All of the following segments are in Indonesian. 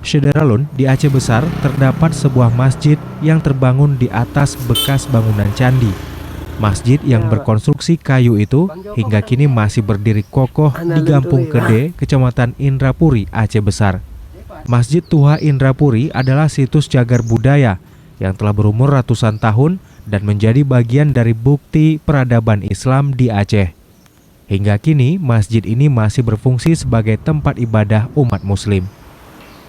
Syederalun, di Aceh Besar terdapat sebuah masjid yang terbangun di atas bekas bangunan candi. Masjid yang berkonstruksi kayu itu hingga kini masih berdiri kokoh di Gampung Kede, Kecamatan Indrapuri, Aceh Besar. Masjid Tuha Indrapuri adalah situs cagar budaya yang telah berumur ratusan tahun dan menjadi bagian dari bukti peradaban Islam di Aceh. Hingga kini, masjid ini masih berfungsi sebagai tempat ibadah umat Muslim.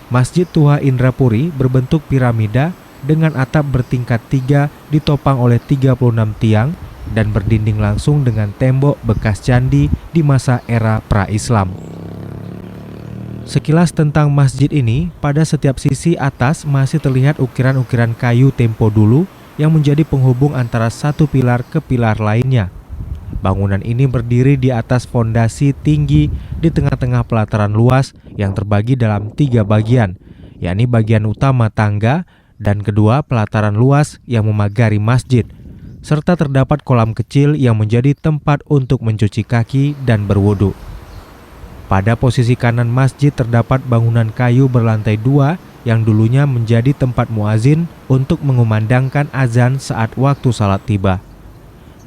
Masjid Tuha Indrapuri berbentuk piramida dengan atap bertingkat 3 ditopang oleh 36 tiang dan berdinding langsung dengan tembok bekas candi di masa era pra-Islam. Sekilas tentang masjid ini, pada setiap sisi atas masih terlihat ukiran-ukiran kayu tempo dulu yang menjadi penghubung antara satu pilar ke pilar lainnya. Bangunan ini berdiri di atas fondasi tinggi di tengah-tengah pelataran luas yang terbagi dalam 3 bagian, yakni bagian utama tangga dan kedua pelataran luas yang memagari masjid, serta terdapat kolam kecil yang menjadi tempat untuk mencuci kaki dan berwudu. Pada posisi kanan masjid terdapat bangunan kayu berlantai 2 yang dulunya menjadi tempat muazin untuk mengumandangkan azan saat waktu salat tiba.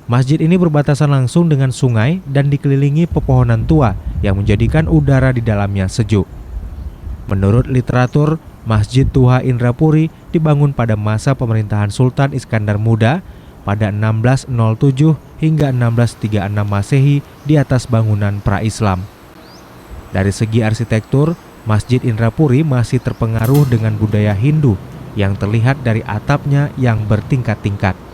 Masjid ini berbatasan langsung dengan sungai dan dikelilingi pepohonan tua yang menjadikan udara di dalamnya sejuk. Menurut literatur, Masjid Tuha Indrapuri dibangun pada masa pemerintahan Sultan Iskandar Muda pada 1607 hingga 1636 Masehi di atas bangunan pra-Islam. Dari segi arsitektur, Masjid Indrapuri masih terpengaruh dengan budaya Hindu yang terlihat dari atapnya yang bertingkat-tingkat.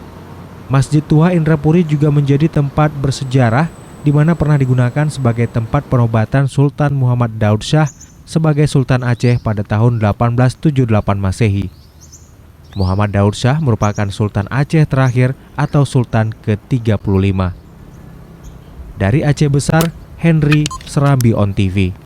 Masjid Tuha Indrapuri juga menjadi tempat bersejarah di mana pernah digunakan sebagai tempat penobatan Sultan Muhammad Daud Shah sebagai Sultan Aceh pada tahun 1878 Masehi. Muhammad Daud Shah merupakan Sultan Aceh terakhir atau Sultan ke-35. Dari Aceh Besar, Henry Serambi On TV.